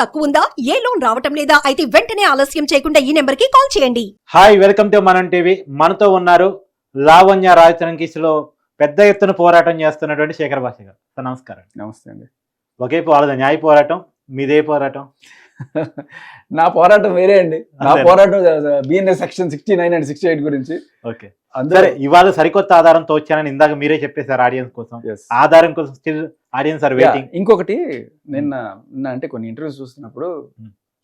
తక్కువ ఉందా? ఏ లోన్ రావటం లేదా? అయితే వెంటనే ఆలస్యం చేయకుండా ఈ నెంబర్ కి కాల్ చేయండి. హాయ్, వెల్కమ్ టు మనం టీవీ. మనతో ఉన్నారు లావణ్య రాజతరం కేసులో పెద్ద ఎత్తున పోరాటం చేస్తున్నటువంటి శేఖర్ భాష గారు. సార్ నమస్కారం. నమస్తే అండి. ఒకే వాళ్ళది న్యాయ పోరాటం, మీదే పోరాటం. నా పోరాటం వేరే అండి. నా పోరాటం బిఎన్ఎస్ సెక్షన్ 69 అండ్ 68 గురించి. ఓకే, సరే. ఇవాళ సరికొత్త ఆధారంతో వచ్చానని ఇందాక మీరే చెప్పేశారు ఆడియన్స్ కోసం. ఆధారం కోసం స్టిల్ ఆడియన్స్ ఆర్ వెయిటింగ్. ఇంకొకటి, నిన్న అంటే కొన్ని ఇంటర్వ్యూస్ చూస్తున్నప్పుడు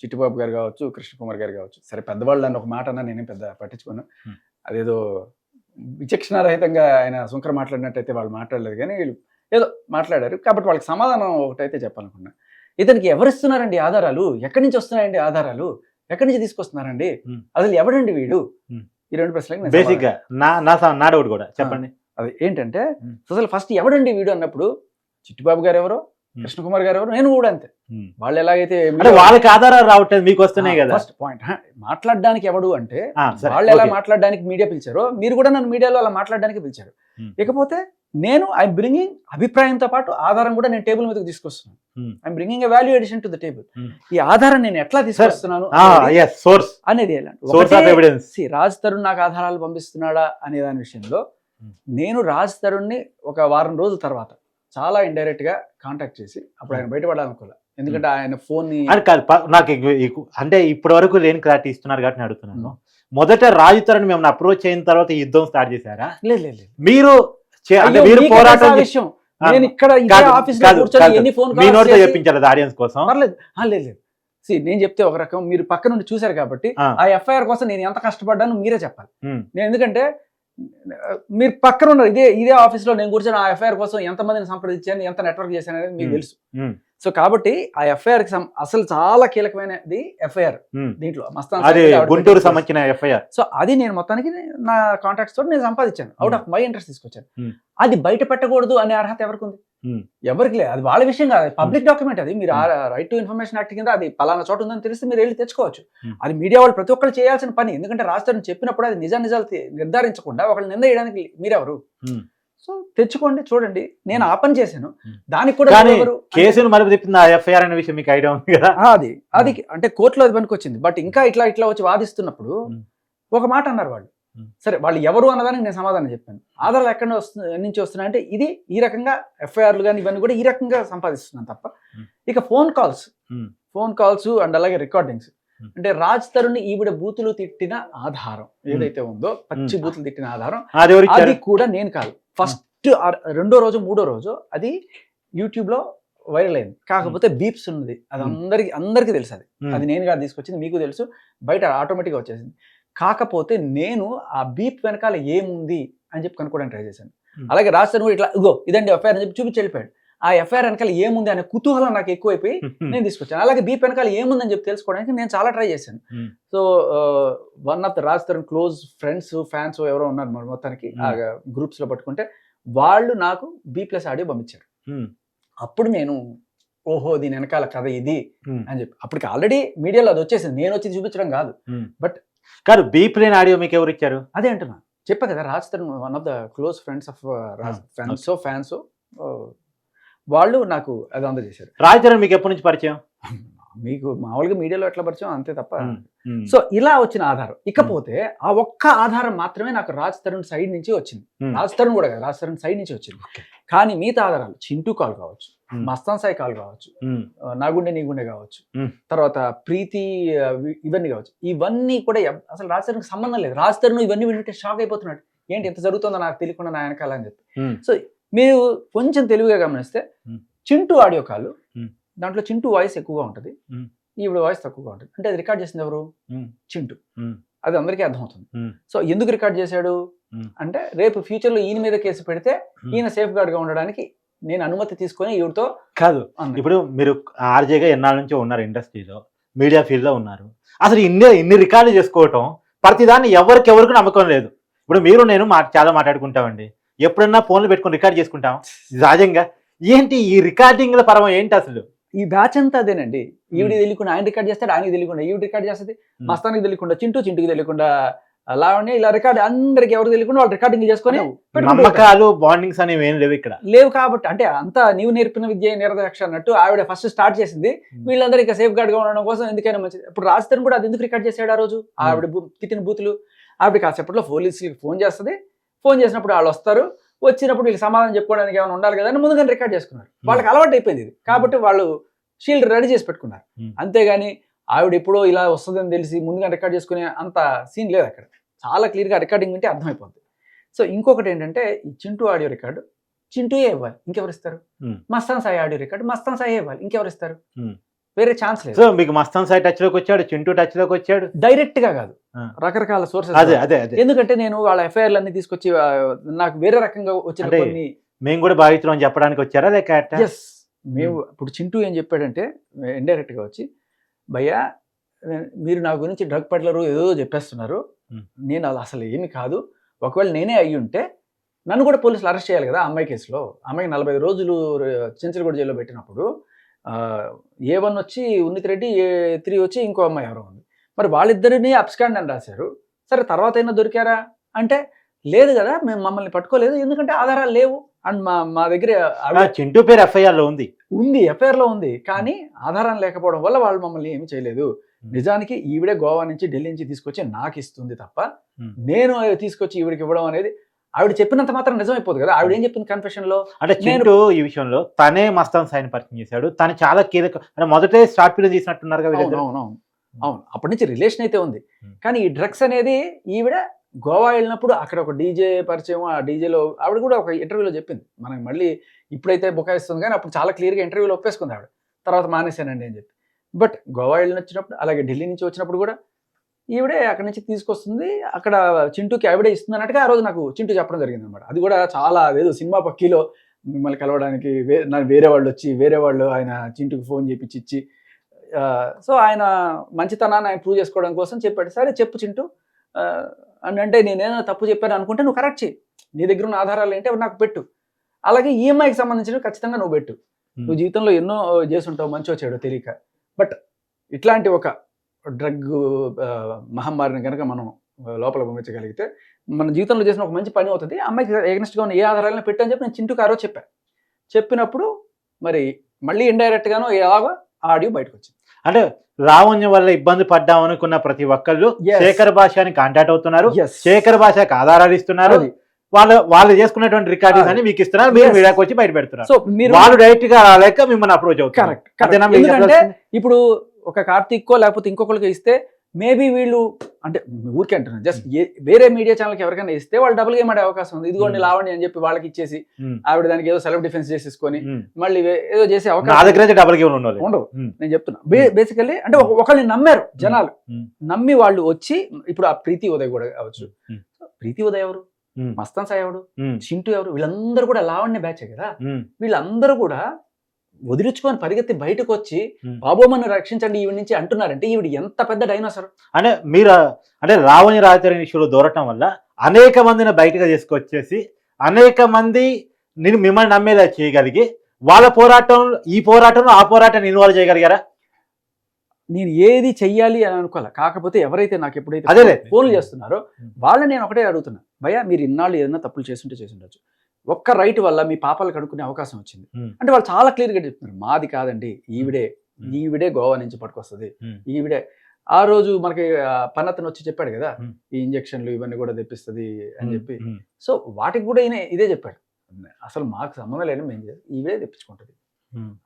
చిట్టిబాబు గారు కావచ్చు, కృష్ణ కుమార్ గారు కావచ్చు, సరే పెద్దవాళ్ళు అని ఒక మాట అన్నా నేనేం పెద్ద పట్టించుకోను. అదేదో విచక్షణారహితంగా ఆయన శుంకర మాట్లాడినట్టయితే వాళ్ళు మాట్లాడలేదు, కానీ వీళ్ళు ఏదో మాట్లాడారు కాబట్టి వాళ్ళకి సమాధానం ఒకటైతే చెప్పాలనుకున్నా. ఇతనికి ఎవరిస్తున్నారండి ఆధారాలు? ఎక్కడి నుంచి వస్తున్నాయండి ఆధారాలు? ఎక్కడి నుంచి తీసుకొస్తున్నారండి? అసలు ఎవడండి వీడు? ఈ రెండు ప్రశ్నలకు బేసిక్ గా నా డౌట్ కూడా చెప్పండి. అది ఏంటంటే, అసలు ఫస్ట్ ఎవడండి వీడు అన్నప్పుడు చిట్టిబాబు గారు ఎవరో, కృష్ణ కుమార్ గారు ఎవరో, నేను కూడా అంతే. వాళ్ళు ఎలాగైతే వాళ్ళకి ఆధారాలు రావట్లేదు, మీకు వస్తున్నాయి కదా. ఫస్ట్ పాయింట్, మాట్లాడడానికి ఎవడు అంటే వాళ్ళు ఎలా మాట్లాడడానికి మీడియా పిలిచారో మీరు కూడా నన్ను మీడియాలో అలా మాట్లాడడానికి పిలిచారు. ఇకపోతే నేను ఐఎమ్ బ్రింగింగ్ అభిప్రాయంతో పాటు ఆధారం కూడా నేను టేబుల్ మీదకి తీసుకొస్తున్నాను. I'm bringing a value addition to the table. ఈ ఆధారం నేను ఎట్లా తీసుకొస్తున్నాను అనేది రాజ్ తరుణ్ నాకు ఆధారాలు పంపిస్తున్నాడా అనే దాని విషయంలో నేను రాజ్ తరుణ్ని ఒక వారం రోజుల తర్వాత చాలా ఇండైరెక్ట్ గా కాంటాక్ట్ చేసి అప్పుడు ఆయన బయటపడాలనుకోలే. ఎందుకంటే ఆయన ఫోన్ నాకు అంటే ఇప్పటి వరకు లేని క్లారిటీ ఇస్తున్నారు కాబట్టి నేను అడుగుతున్నాను. మొదట రాజ్ తరుణ్ మేము అప్రోచ్ అయిన తర్వాత ఈ యుద్ధం స్టార్ట్ చేశారా? లేదు, మీరు పోరాటం విషయం నేను ఇక్కడ ఆఫీస్ లో కూర్చొని ఎన్ని ఫోన్ చెప్పించారు ఆడియన్స్ కోసం? లేదు, నేను చెప్తే ఒక రకం, మీరు పక్క నుండి చూశారు కాబట్టి ఆ ఎఫ్ఐఆర్ కోసం నేను ఎంత కష్టపడ్డాను మీరే చెప్పాలి. నేను ఎందుకంటే మీరు పక్కన ఉన్నారు, ఇదే ఆఫీస్ లో నేను కూర్చొని ఆ ఎఫ్ఐఆర్ కోసం ఎంతమందిని సంప్రదించాను, ఎంత నెట్వర్క్ చేశాను అనేది మీకు తెలుసు. సో కాబట్టి ఆ ఎఫ్ఐఆర్ కి అసలు చాలా కీలకమైనది ఎఫ్ఐఆర్. దీంట్లో గుంటూరు సంబంధించిన ఎఫ్ఐఆర్. సో అది నేను మొత్తానికి నా కాంటాక్ట్స్ తోటి నేను సంపాదించాను, అవుట్ ఆఫ్ మై ఇంట్రెస్ట్ తీసుకొచ్చాను. అది బయట పెట్టకూడదు అనే అర్హత ఎవరికి ఉంది? ఎవరికి లేదు. అది వాళ్ళ విషయం కాదు, పబ్లిక్ డాక్యుమెంట్. అది మీరు రైట్ టు ఇన్ఫర్మేషన్ యాక్ట్ కింద అది పలానా చోట ఉందని తెలిస్తే మీరు వెళ్ళి తెచ్చుకోవచ్చు. అది మీడియా వాళ్ళు ప్రతి ఒక్కరు చేయాల్సిన పని. ఎందుకంటే రాష్ట్రం చెప్పినప్పుడు అది నిజాలు నిర్ధారించకుండా ఒకళ్ళు నింద చేయడానికి మీరెవరు? సో తెచ్చుకోండి, చూడండి. నేను ఆ పని చేశాను. దానికి కూడా కేసును మరి తిప్పింది ఎఫ్ఐఆర్ అనే విషయం మీకు ఐడియా ఉంది కదా. అది అంటే కోర్టులో అది పనికి వచ్చింది. బట్ ఇంకా ఇట్లా వచ్చి వాదిస్తున్నప్పుడు ఒక మాట అన్నారు వాళ్ళు. సరే, వాళ్ళు ఎవరు అన్నదానికి నేను సమాధానం చెప్పాను. ఆధారాలు ఎక్కడ నుంచి వస్తున్నాయంటే ఇది ఈ రకంగా ఎఫ్ఐఆర్లు కానీ ఇవన్నీ కూడా ఈ రకంగా సంపాదిస్తున్నాను తప్ప. ఇక ఫోన్ కాల్స్ అండ్ అలాగే రికార్డింగ్స్ అంటే రాజ్ తరుణ్ ఈవిడ బూతులు తిట్టిన ఆధారం ఏదైతే ఉందో, పచ్చి బూతులు తిట్టిన ఆధారం, అది కూడా నేను కాదు. ఫస్ట్ రెండో రోజు మూడో రోజు అది యూట్యూబ్ లో వైరల్ అయింది. కాకపోతే బీప్స్ ఉన్నది, అది అందరికీ తెలుసు. అది నేను కాదు తీసుకొచ్చింది, మీకు తెలుసు, బయట ఆటోమేటిక్గా వచ్చేసింది. కాకపోతే నేను ఆ బీప్ వెనకాల ఏముంది అని చెప్పి కనుక్కోవడానికి ట్రై చేశాను. అలాగే రాజ్ తరుణ్ కూడా ఇట్లా ఇదండి ఎఫ్ఐఆర్ అని చెప్పి చూపించి వెళ్ళిపోయాడు. ఆ ఎఫ్ఐఆర్ వెనకాల ఏముంది అనే కుతూహలం నాకు ఎక్కువైపోయి నేను తీసుకొచ్చాను. అలాగే బీప్ వెనకాల ఏముందని చెప్పి తెలుసుకోవడానికి నేను చాలా ట్రై చేశాను. So one of the Raj Tarun close friends, fans ఎవరో ఉన్నారు మొత్తానికి ఆ గ్రూప్స్ లో పట్టుకుంటే వాళ్ళు నాకు B+ ఆడియో పంపించారు. అప్పుడు నేను ఓహో దీని వెనకాల కథ ఇది అని చెప్పి అప్పటికి ఆల్రెడీ మీడియాలో అది వచ్చేసింది, నేను వచ్చి చూపించడం కాదు. బట్ కాదు, B+ ఆడియో మీకు ఎవరు ఇచ్చారు? అదే అంటున్నా, చెప్పా కదా, Raj Tarun one of the close friends of Raj, fans వాళ్ళు నాకు అది అందజేశారు. రాజ్ తరుణ్ మీకు ఎప్పటి నుంచి పరిచయం? మీకు మామూలుగా మీడియాలో ఎట్లా పరిచయం అంతే తప్ప. సో ఇలా వచ్చిన ఆధారం. ఇకపోతే ఆ ఒక్క ఆధారం మాత్రమే నాకు రాజ్ తరుణ్ సైడ్ నుంచి వచ్చింది. రాజ్ తరుణ్ కూడా కదా, రాజ్ తరుణ్ సైడ్ నుంచి వచ్చింది. కానీ మిగతా ఆధారాలు చింటూ కాల్ కావచ్చు, మస్తాన్ సాయి కాల్ కావచ్చు, నా గుండె నీ గుండె కావచ్చు, తర్వాత ప్రీతి ఇవన్నీ కావచ్చు, ఇవన్నీ కూడా అసలు రాజ్ తరుణ్కి సంబంధం లేదు. రాజ్ తరుణ్ ఇవన్నీ వింటే షాక్ అయిపోతున్నాడు, ఏంటి ఎంత జరుగుతుందో నాకు తెలియకుండా నా వెనకాల అని చెప్పి. సో మీరు కొంచెం తెలివిగా గమనిస్తే చింటూ ఆడియో కాల్, దాంట్లో చింటూ వాయిస్ ఎక్కువగా ఉంటుంది, ఈవిడ వాయిస్ తక్కువగా ఉంటుంది. అంటే అది రికార్డ్ చేసింది ఎవరు? చింటూ. అది అందరికీ అర్థమవుతుంది. సో ఎందుకు రికార్డ్ చేశాడు అంటే రేపు ఫ్యూచర్ లో ఈయన మీద కేసు పెడితే ఈయన సేఫ్ గార్డ్ గా ఉండడానికి నేను అనుమతి తీసుకొని ఈవిడతో కాదు. ఇప్పుడు మీరు ఆర్జేగా ఎన్నాళ్ళ నుంచో ఉన్నారు, ఇండస్ట్రీలో మీడియా ఫీల్డ్ లో ఉన్నారు. అసలు ఇన్ని రికార్డు చేసుకోవటం, ప్రతిదాన్ని ఎవరికి నమ్మకం లేదు. ఇప్పుడు మీరు నేను చాలా మాట్లాడుకుంటామండి, ఎప్పుడన్నా ఫోన్లు పెట్టుకుని రికార్డ్ చేసుకుంటాం సహజంగా. ఏంటి ఈ రికార్డింగ్ల పరమ ఏంటి అసలు? ఈ బ్యాచ్ అంతా అదేనండి. ఈవిడ తెలియకుండా ఆయన రికార్డ్ చేస్తాడు, ఆయనకి తెలియకుండా ఈవిడ రికార్డ్ చేస్తుంది, మస్తానికి తెలియకుండా చింటూకి తెలియకుండా లావణ్య ఇలా రికార్డ్ అందరికి ఎవరు తెలియకుండా వాళ్ళు రికార్డింగ్ చేసుకొని పెట్టుకుంటూ ఉంటారు. నమ్మకాలు బాండింగ్స్ అనేవి ఏం లేవు ఇక్కడ. లేవు కాబట్టి అంటే అంతా నీవు నేర్పిన విద్య నిరదక్ష అన్నట్టు ఆవిడ ఫస్ట్ స్టార్ట్ చేసింది. వీళ్ళందరూ ఇక సేఫ్ గార్డ్ గా ఉండడం కోసం ఎందుకైనా మంచిది. ఇప్పుడు రాజధాని కూడా అది ఎందుకు రికార్డ్ చేశాడు ఆ రోజు ఆవిడ తిట్టిన బూతులు. ఆవిడ కాసేపట్లో పోలీసులకి ఫోన్ చేస్తుంది. ఫోన్ చేసినప్పుడు వాళ్ళు వస్తారు. వచ్చినప్పుడు వీళ్ళు సమాధానం చెప్పుకోవడానికి ఏమైనా ఉండాలి కదా అని ముందుగానే రికార్డ్ చేసుకున్నారు. వాళ్ళకి అలవాటు అయిపోయింది ఇది కాబట్టి వాళ్ళు షీల్డ్ రెడీ చేసి పెట్టుకున్నారు. అంతేగాని ఆవిడ ఎప్పుడో ఇలా వస్తుందని తెలిసి ముందుగా రికార్డ్ చేసుకునే అంత సీన్ లేదు అక్కడ. చాలా క్లియర్గా రికార్డింగ్ వింటే అర్థమైపోతుంది. సో ఇంకొకటి ఏంటంటే ఈ చింటూ ఆడియో రికార్డు చింటూయే ఇవ్వాలి, ఇంకెవరు ఇస్తారు? మస్తాన్ సాయి ఆడియో రికార్డు మస్తాన్ సాయి ఇవ్వాలి, ఇంకెవరు ఇస్తారు? వేరే ఛాన్స్ లేదు. సో మీకు మస్తాన్ సాయి టచ్ లోకి వచ్చాడు, చింటూ టచ్ లోకి వచ్చాడు. డైరెక్ట్ గా కాదు, రకరకాల సోర్సెస్. ఎందుకంటే నేను వాళ్ళ ఎఫ్ఐఆర్లు అన్ని తీసుకొచ్చి నాకు వేరే రకంగా వచ్చిన కొన్ని మేము కూడా బాధితులు అని చెప్పడానికి వచ్చారా లేక? ఎస్, మేము ఇప్పుడు చింటూ ఏం చెప్పాడంటే ఇండైరెక్ట్ గా వచ్చి, భయ్యా మీరు నా గురించి డ్రగ్ పెడ్లరు ఏదో చెప్పేస్తున్నారు, నేను అది అసలు ఏమి కాదు, ఒకవేళ నేనే అయ్యి ఉంటే నన్ను కూడా పోలీసులు అరెస్ట్ చేయాలి కదా అమ్మాయి కేసులో. అమ్మాయికి 45 రోజులు చెంచలగూడ జైల్లో పెట్టినప్పుడు A1 వచ్చి ఉన్నిత్ రెడ్డి, A3 వచ్చి ఇంకో అమ్మాయి ఎవరో ఉంది. మరి వాళ్ళిద్దరిని అబ్స్కాండ్ అని రాశారు. సరే తర్వాత అయినా దొరికారా అంటే లేదు కదా, మేము మమ్మల్ని పట్టుకోలేదు ఎందుకంటే ఆధారాలు లేవు అండ్ మా దగ్గర చింటూ పేరు ఎఫ్ఐఆర్ లో ఉంది, ఎఫ్ఐఆర్ లో ఉంది, కానీ ఆధారం లేకపోవడం వల్ల వాళ్ళు మమ్మల్ని ఏమి చేయలేదు. నిజానికి ఈవిడే గోవా నుంచి ఢిల్లీ నుంచి తీసుకొచ్చి నాకు ఇస్తుంది తప్ప నేను తీసుకొచ్చి ఈవిడికి ఇవ్వడం అనేది ఆవిడ చెప్పినంత మాత్రం నిజం అయిపోదు కదా. ఆవిడ ఏం చెప్పింది కన్ఫెషన్ లో అంటే చింటూ ఈ విషయంలో తనే మస్తాన్ సాయిని పరిచయం చేశాడు, తను చాలా కీలక అంటే మొదటే స్టార్ట్ ఫిల్మ్ తీసినట్టున్నారు కదా. అవును, అప్పటి నుంచి రిలేషన్ అయితే ఉంది. కానీ ఈ డ్రగ్స్ అనేది ఈవిడ గోవా వెళ్ళినప్పుడు అక్కడ ఒక డీజే పరిచయం, ఆ డీజేలో ఆవిడ కూడా ఒక ఇంటర్వ్యూలో చెప్పింది. మనకి మళ్ళీ ఇప్పుడైతే బుకాయిస్తుంది కానీ అప్పుడు చాలా క్లియర్గా ఇంటర్వ్యూలో ఒప్పేసుకుంది ఆవిడ. తర్వాత మానేశానండి అని చెప్పి. బట్ గోవా వెళ్ళినప్పుడు అలాగే ఢిల్లీ నుంచి వచ్చినప్పుడు కూడా ఈవిడే అక్కడి నుంచి తీసుకొస్తుంది, అక్కడ చింటూకి ఆవిడే ఇస్తుంది అన్నట్టుగా ఆ రోజు నాకు చింటూ చెప్పడం జరిగింది అనమాట. అది కూడా చాలా అదేదో సినిమా పక్కీలో మిమ్మల్ని కలవడానికి వేరే వాళ్ళు వచ్చి వేరే వాళ్ళు ఆయన చింటూకి ఫోన్ చేపించి ఇచ్చి, సో ఆయన మంచితనాన్ని ఆయన ప్రూవ్ చేసుకోవడం కోసం చెప్పాడు. సరే చెప్పు చింటూ అని అంటే నేనేదో తప్పు చెప్పాను అనుకుంటే నువ్వు కరెక్ట్ చేయి, నీ దగ్గర ఉన్న ఆధారాలు ఏంటి అవి నాకు పెట్టు, అలాగే ఈఎంఐకి సంబంధించినవి ఖచ్చితంగా నువ్వు పెట్టు. నువ్వు జీవితంలో ఎన్నో చేసుంటావు మంచి వచ్చాడు తెలియక, బట్ ఇట్లాంటి ఒక డ్రగ్ మహమ్మారిని కనుక మనం లోపల పంపించగలిగితే మన జీవితంలో చేసిన ఒక మంచి పని అవుతుంది. అమ్మాయికి ఎగ్నెస్ట్గా ఉన్న ఏ ఆధారాలను పెట్టని చెప్పి నేను చింటూకి ఆ రోజు చెప్పినప్పుడు మరి మళ్ళీ ఇండైరెక్ట్ గాను ఎలాగో ఆడియో బయటకు వచ్చింది. అంటే లావణ్య వల్ల ఇబ్బంది పడ్డాం అనుకున్న ప్రతి ఒక్కళ్ళు శేఖర్ భాషని కాంటాక్ట్ అవుతున్నారు, శేఖర్ భాషకి ఆధారాలు ఇస్తున్నారు, వాళ్ళు చేసుకున్నటువంటి రికార్డింగ్ అని మీకు ఇస్తున్నారు, మీరు మీడియాకి వచ్చి బయట పెడుతున్నారు. సో వాళ్ళు డైరెక్ట్ గా రాలేక మిమ్మల్ని అప్రోచ్ అవుతారు. ఎందుకంటే ఇప్పుడు ఒక కార్తీక్కో లేకపోతే ఇంకొకరికి ఇస్తే మేబీ వీళ్ళు అంటే ఊరికే అంటున్నారు జస్ట్ వేరే మీడియా ఛానల్కి ఎవరికైనా ఇస్తే వాళ్ళు డబుల్ గేమ్ ఆడే అవకాశం ఉంది. ఇదిగోండి లావణ్య అని చెప్పి వాళ్ళకి ఇచ్చేసి ఆవిడ దానికి ఏదో సెల్ఫ్ డిఫెన్స్ చేసేసుకొని మళ్ళీ ఏదో చేసే అవకాశం డబుల్ గేమ్ ఉండవు. నేను చెప్తున్నా బేసికల్లీ అంటే ఒకళ్ళని నమ్మారు జనాలు, నమ్మి వాళ్ళు వచ్చి ఇప్పుడు ఆ ప్రీతి ఉదయ్ కూడా కావచ్చు. ప్రీతి ఉదయ్ ఎవరు, మస్తాన్ సాయి ఎవడు, చింటూ ఎవరు, వీళ్ళందరూ కూడా లావణ్య బ్యాచే కదా. వీళ్ళందరూ కూడా వదిలించుకొని పరిగెత్తి బయటకు వచ్చి బాబోమని రక్షించండి ఈవిడ నుంచి అంటున్నారంటే ఈవిడ ఎంత పెద్ద డైనోసర్. అంటే మీరు అంటే రావణి రాజధాని విషయంలో దూరటం వల్ల అనేక మందిని బయటగా తీసుకొచ్చేసి అనేక మంది నేను మిమ్మల్ని నమ్మేలా చేయగలిగి వాళ్ళ ఈ పోరాటంలో ఆ పోరాటాన్ని ఇన్వాల్వ్ చేయగలిగారా? నేను ఏది చెయ్యాలి అని అనుకోవాలి, కాకపోతే ఎవరైతే నాకు ఎప్పుడైతే ఫోన్లు చేస్తున్నారో వాళ్ళని నేను ఒకటే అడుగుతున్నా, భయ్యా మీరు ఇన్నాళ్ళు ఏదైనా తప్పులు చేస్తుండొచ్చు, ఒక్క రైట్ వల్ల మీ పాపాలు కడుక్కునే అవకాశం వచ్చింది అంటే వాళ్ళు చాలా క్లియర్గా చెప్తున్నారు, మాది కాదండి ఈవిడే గోవా నుంచి పట్టుకొస్తుంది, ఈవిడే. ఆ రోజు మనకి పన్నతను వచ్చి చెప్పాడు కదా ఈ ఇంజక్షన్లు ఇవన్నీ కూడా తెప్పిస్తుంది అని చెప్పి. సో వాటికి కూడా ఈయన ఇదే చెప్పాడు, అసలు మాకు సంబంధం లేదు, మేము ఈవిడే తెప్పించుకుంటుంది.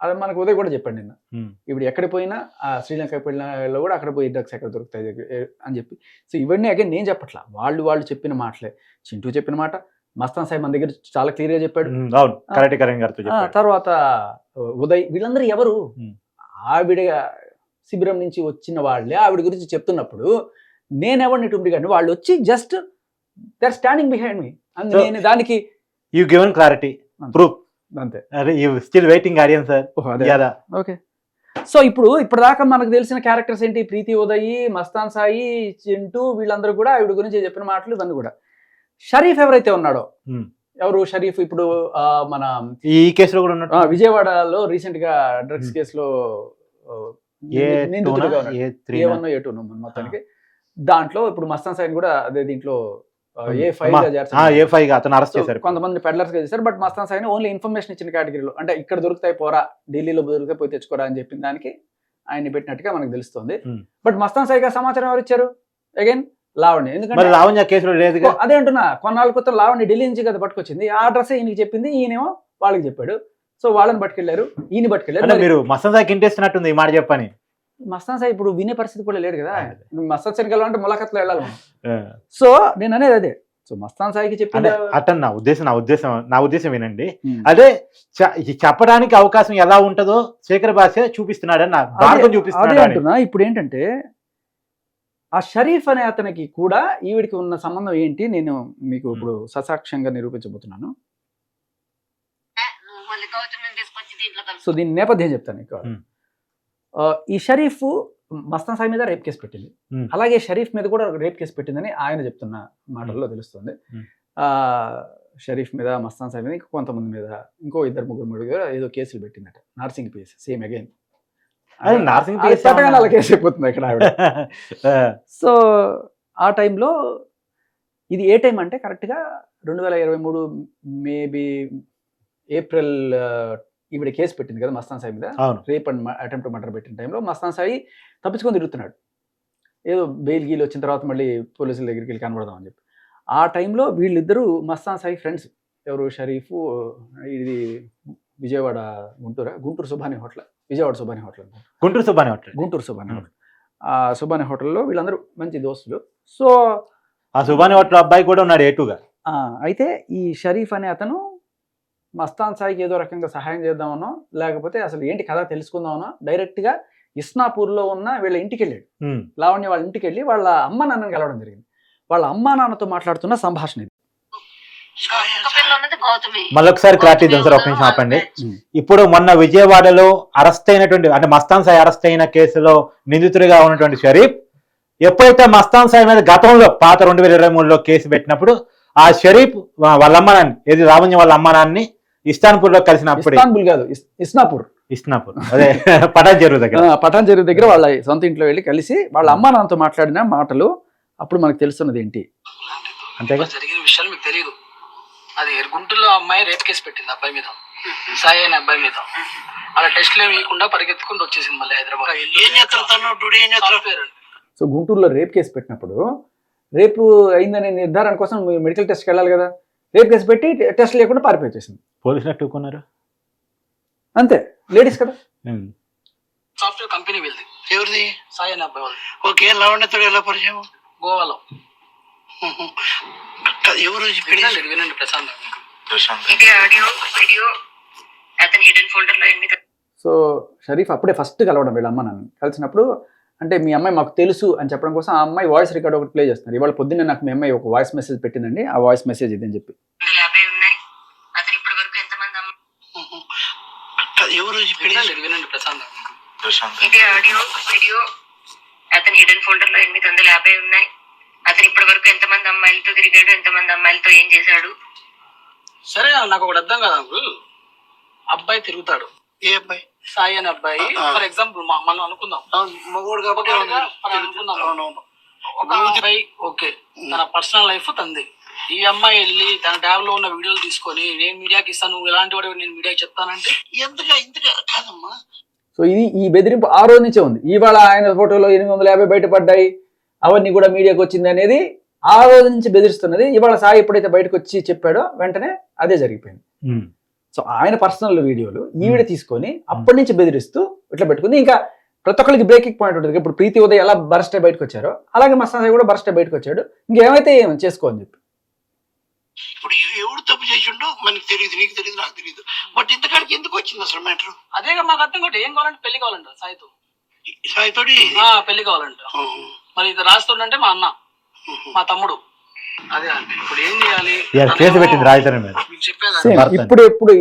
అది మనకు ఉదయ్ కూడా చెప్పండి నిన్న, ఇప్పుడు ఎక్కడ పోయినా ఆ శ్రీలంక పోయినలో కూడా అక్కడ పోయి డ్రగ్స్ ఎక్కడ దొరుకుతాయి అని చెప్పి. సో ఇవన్నీ అగైన్ నేను చెప్పట్లా, వాళ్ళు చెప్పిన మాటలే. చింటూ చెప్పిన మాట, మస్తాన్ సాయి మన దగ్గర చాలా క్లియర్ గా చెప్పాడు. తర్వాత ఉదయ్, వీళ్ళందరూ ఎవరు? ఆవిడ శిబిరం నుంచి వచ్చిన వాళ్ళే ఆవిడ గురించి చెప్తున్నప్పుడు నేనెవరిని టుంబి కానీ వాళ్ళు వచ్చి just they are standing behind me. నేను దానికి యు గివెన్ క్లారిటీ ప్రూఫ్ అంతే. Still waiting audience sir. Okay, so ఇప్పటిదాకా మనకు తెలిసిన క్యారెక్టర్స్ ఏంటి? ప్రీతి ఉదయ్, మస్తాన్ సాయి, చింటూ, వీళ్ళందరూ కూడా ఆవిడ గురించి చెప్పిన మాటలు ఇవన్నీ కూడా. షరీఫ్ ఎవరైతే ఉన్నాడో, ఎవరు షరీఫ్? ఇప్పుడు మన ఈ కేసులో కూడా ఉన్నాడు, విజయవాడలో రీసెంట్ గా డ్రగ్స్ కేసులో మొత్తానికి దాంట్లో ఇప్పుడు మస్తాన్ సాయిని కూడా అదే దీంట్లో A5 గా చేర్చారు. A5 గా అతను అరెస్ట్ So, చేశారు. కొంతమంది పెడ్లర్స్ గా చేశారు. But Mastan Saini only information ఇచ్చిన కేటగిరీలో, అంటే ఇక్కడ దొరుకుతాయి పోరా, ఢిల్లీలో దొరికితే పోయి తెచ్చుకోరా అని చెప్పిన దానికి ఆయన్ని పెట్టినట్టుగా మనకు తెలుస్తుంది. బట్ మస్తాన్ సాయిగా సమాచారం ఎవరు ఇచ్చారు? అగైన్ లావణ్య. మరి ఎందుకంటే లావణ్య కేసులో లేదుగా. అదే అంటున్నా, కొన్నాళ్ళ క్రితం లావణ్య ఢిల్లీ నుంచి కదా పట్టుకొచ్చింది. ఆ అడ్రస్ ఈయనకి చెప్పింది, ఈయనేమో వాళ్ళకి చెప్పాడు. సో వాళ్ళని పట్టుకెళ్లారు, ఈయన అంటే పట్టుకెళ్లారు. మీరు మస్తాన్ సాయికి ఇంటేస్తున్నట్టుంది ఈ మాట చెప్పని. మస్తాన్ సాయి ఇప్పుడు వినే పరిస్థితి కూడా లేడు కదా. మస్తాన్ సాయికి వెళ్ళాలంటే ములాఖత్లో వెళ్ళాలి మనం. ఆ. సో నేను అనేది అదే. సో మస్తాన్ సాయికి అంటే చెప్పింది అతను నా ఉద్దేశం వినండి. అదే చెప్పడానికి అవకాశం ఎలా ఉంటుందో శేఖర్ భాష చూపిస్తున్నాడని నా మార్గం అదే చూపిస్తున్నాడు అని. అంటున్నా. ఇప్పుడు ఏంటంటే ఆ షరీఫ్ అనే అతనికి కూడా ఈవిడికి ఉన్న సంబంధం ఏంటి నేను మీకు ఇప్పుడు ససాక్ష్యంగా నిరూపించబోతున్నాను. సో దీని నేపథ్యం చెప్తాను మీకు. ఈ షరీఫ్ మస్తాన్ సాయి మీద రేప్ కేసు పెట్టింది. అలాగే షరీఫ్ మీద కూడా రేప్ కేసు పెట్టిందని ఆయన చెప్తున్న మాటల్లో తెలుస్తుంది. షరీఫ్ మీద, మస్తాన్ సాయి మీద, ఇంకా కొంతమంది మీద, ఇంకో 2-3 మీద ఏదో కేసులు పెట్టిందట. Narsingi PS same again. అది నార్సింగ్ పిఎస్ పెట్టగానే అలా కేసు అయిపోతుంది అక్కడ ఆవిడ. సో ఆ టైంలో ఇది ఏ టైం అంటే కరెక్ట్గా 2023 మేబీ ఏప్రిల్ ఈవిడ కేసు పెట్టింది కదా మస్తాన్ సాయి మీద, రేప్ అండ్ అటెంప్ట్ మర్డర్ పెట్టిన టైంలో మస్తాన్ సాయి తప్పించుకొని తిరుగుతున్నాడు. ఏదో బెయిల్ గీలు వచ్చిన తర్వాత మళ్ళీ పోలీసుల దగ్గరికి వెళ్ళి కనబడదాం అని చెప్పి. ఆ టైంలో వీళ్ళిద్దరూ మస్తాన్ సాయి ఫ్రెండ్స్. ఎవరు? షరీఫ్, ఇది Vijayawada Guntur Subani hotel, Vijayawada Subani hotel, Guntur Subani hotel. ఆ సుబాని హోటల్లో వీళ్ళందరూ మంచి దోస్తులు. సో ఆ సుబాని హోటల్ అబ్బాయి కూడా ఉన్నాడు ఏటుగా. అయితే ఈ షరీఫ్ అనే అతను మస్తాన్ సాయికి ఏదో రకంగా సహాయం చేద్దామనో, లేకపోతే అసలు ఏంటి కథ తెలుసుకుందామనో డైరెక్ట్గా ఇస్నాపూర్లో ఉన్న వీళ్ళ ఇంటికి వెళ్ళాడు. లావణ్య వాళ్ళ ఇంటికి వెళ్ళి వాళ్ళ అమ్మ నాన్నని కలవడం జరిగింది. వాళ్ళ అమ్మ నాన్నతో మాట్లాడుతున్న సంభాషణ ఇది. మళ్ళొకసారి క్లారిటీ ఇద్దాం సార్, ఒక నిమిషం ఆపండి. ఇప్పుడు మొన్న విజయవాడలో అరెస్ట్ అయినటువంటి, అంటే మస్తాన్ సాయి అరెస్ట్ అయిన కేసులో నిందితుడిగా ఉన్నటువంటి షరీఫ్ ఎప్పుడైతే మస్తాన్ సాయి మీద గతంలో పాత 2023లో కేసు పెట్టినప్పుడు ఆ షరీఫ్ వాళ్ళ అమ్మ నాన్ని, ఏది లావణ్య వాళ్ళ అమ్మ నాన్ని ఇస్తాన్పూర్ లో కలిసినప్పుడు, ఇస్తాన్బుల్ కాదు ఇస్నాపూర్ అదే పటాన్ చెరువు దగ్గర వాళ్ళ సొంత ఇంట్లో వెళ్ళి కలిసి వాళ్ళ అమ్మ నాన్నతో మాట్లాడిన మాటలు అప్పుడు మనకు తెలుస్తున్నది ఏంటి. అంతేగా జరిగిన విషయాలు మీకు తెలియదు. అది గుంటూరులో అమ్మాయి రేప్ కేసు పెట్టింది అబ్బాయి మీద, సాయి అనే అబ్బాయి మీద. అలా టెస్ట్లు ఏమి ఇవ్వకుండా పరిగెత్తుకుంటూ వచ్చేసింది మళ్ళీ హైదరాబాద్. సో గుంటూరులో రేప్ కేసు పెట్టినప్పుడు, రేపు అయిందనే నిర్ధారణ కోసం మెడికల్ టెస్ట్కి వెళ్ళాలి కదా. రేప్ కేసు పెట్టి టెస్ట్ లేకుండా పారిపోయేసింది. పోలీసులు అట్టుకున్నారు అంతే, లేడీస్ కదా. సాఫ్ట్వేర్ కంపెనీ వెళ్ళింది. ఎవరిది? సాయి అనే అబ్బాయి వాళ్ళు. ఓకే, లావణ్యతో ఎలా పరిచయం? గోవాలో. ఎవరు? వినండి ప్రశాంత్. సో షరీఫ్ అప్పుడే ఫస్ట్ కలవడం వీళ్ళ అమ్మ నాన్న కలిసినప్పుడు, అంటే మీ అమ్మాయి మాకు తెలుసు అని చెప్పడం కోసం ఆ అమ్మాయి వాయిస్ రికార్డ్ ఒకటి ప్లే చేస్తున్నారు. ఇవాళ పొద్దున్నే నాకు మీ అమ్మాయి ఒక వాయిస్ మెసేజ్ పెట్టిందండి, ఆ వాయిస్ మెసేజ్ ఇదని చెప్పి. ఎవరు? వినండి ప్రశాంత్. అతని హిడెన్ ఫోల్డర్ లో 850 ఉన్నాయి. అతను ఇప్పటి వరకు ఎంతమంది అమ్మాయిలతో తిరిగాడు, ఎంతమంది అమ్మాయిలతో ఏం చేశాడు? సరే, నాకు ఒకటి అర్థం కాదు అంకుల్. అబ్బాయి తిరుగుతాడు. ఏ అబ్బాయి? సాయి అనే అబ్బాయి. ఫర్ ఎగ్జాంపుల్ మనం అనుకుందాం, మగోడు కాబట్టి అనుకుందాం. ఒక అబ్బాయి ఓకే, తన పర్సనల్ లైఫ్ తంది. ఈ అమ్మాయి వెళ్ళి తన ట్యాబ్ లో ఉన్న వీడియోలు తీసుకొని నేను మీడియాకి ఇస్తాను, నువ్వు ఎలాంటి వాడు నేను మీడియాకి చెప్తానంటే ఇంతగా కాదమ్మా. సో ఇది ఈ బెదిరింపు ఆ రోజు నుంచే ఉంది. ఇవాళ ఆయన ఫోటోలో 850 బయటపడ్డాయి, అవన్నీ కూడా మీడియాకి వచ్చింది అనేది ఆ రోజు నుంచి బెదిరిస్తున్నది. ఇవాళ సాయి ఎప్పుడైతే బయటకు వచ్చి చెప్పాడో వెంటనే అదే జరిగిపోయింది. సో ఆయన పర్సనల్ వీడియోలు ఈవిడ తీసుకొని అప్పటి నుంచి బెదిరిస్తూ ఇట్లా పెట్టుకుంది. ఇంకా ప్రతి ఒక్కరికి బ్రేకింగ్ పాయింట్ ఉంటుంది. ఇప్పుడు ప్రీతి ఉదయ్ ఎలా బర్స్టే బయటకు వచ్చారో అలాగే మస్తాన్ సాయి కూడా బర్స్టే బయటకు వచ్చాడు. ఇంకేమైతే చేసుకోని చెప్పి. ఇప్పుడు ఎవడు తప్పు చేసిండో మనకి తెలియదు, నీకు తెలియదు, నాకు తెలియదు. బట్ ఇంతకాడికి ఎందుకు వచ్చింది అసలు మ్యాటర్? అదేగా మాకు అర్థం కూడా. ఏం కావాలంటే పెళ్లి కావాలంట సాయితోటి పెళ్లి కావాలంట. మరి ఇది రాస్తుండంటే మా అన్న, మా తమ్ముడు. అదే అండి. ఇప్పుడు ఏం చేయాలి? కేసు పెట్టింది రాజధాని మీద.